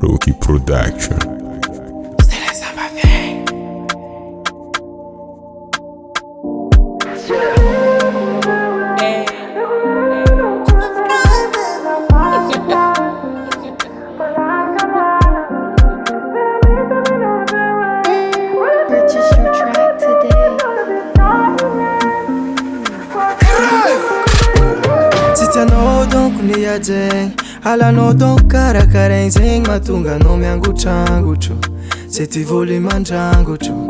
Rookie Production. Purchase your track today. Titanao donc niajeng Alanao donc karakaraigny zegny mahatonga anao miangotrangotro Zay ty voly mandrangotro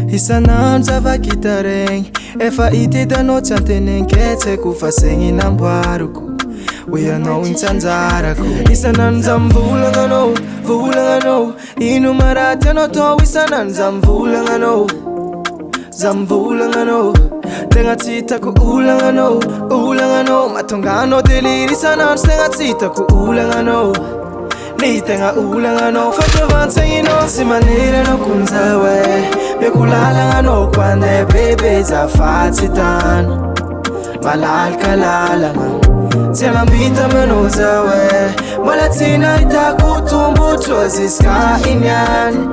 Isanandro zavakita regny Efa itidanao tsy antenegny ke tsy haiko fa zegny namboariko Hoe anao igny tsy anjarako Isanandro za mivolagna anao Ino maraty anao tao isanandro za mivolagna anao Za mivolagna anao Tegna tsy hitako olagna anao Mahatonga anao deliry isanandro tegna tsy hitako olagna anao Ny tegna olagna anao Fataovantsagny anao Sy manery anao konzaho Meko lalagna anao ko anay bebe zafady tsy tano Malalaka lalagna Tsy anambita manao zaho Mbola tsy nahitako tombotro ziska iniany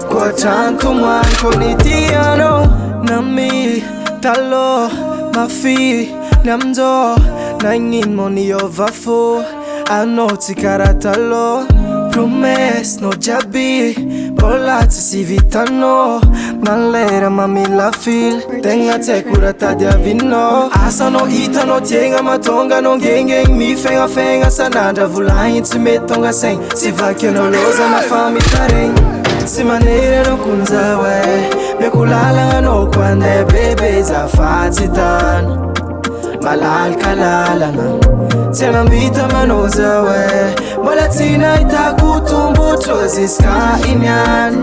Koa trano tomoaniko ny tianao Nami talo mafi namjo Nagnino mo niova fo Anao tsy karaha talo Promesse no jiaby Mbola tsy sy vitanao Malera mamila fil Tegna tsy haiko raha tadiavinao Asanao hitanao tiegna mahatonga anao ngengegny mifegnafegna Sanandra volagny tsy mety tonga saigny Tsy vaky anao loza na fa mitaregny Tsy manery anao konzaho Meko lalagna anao ko anay bebe zafady tsy tano Malalaka lalagna Tsy anambita manao zaho Mbola tsy nahitako tombotro ziska iniany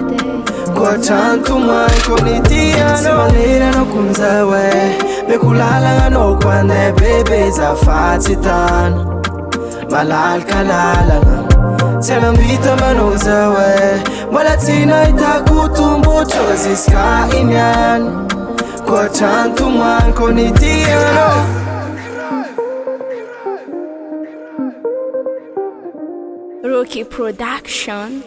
Koa trano tomoaniko ny tianao Tsy manery anao konzaho Meko lalagna anao ko anay bebe zafady tsy tano Malalaka lalagna Tsy anambita manao zaho Mbola tsy nahitako tombotro ziska iniany Koa trano tomoaniko ny tianao Rookie Production.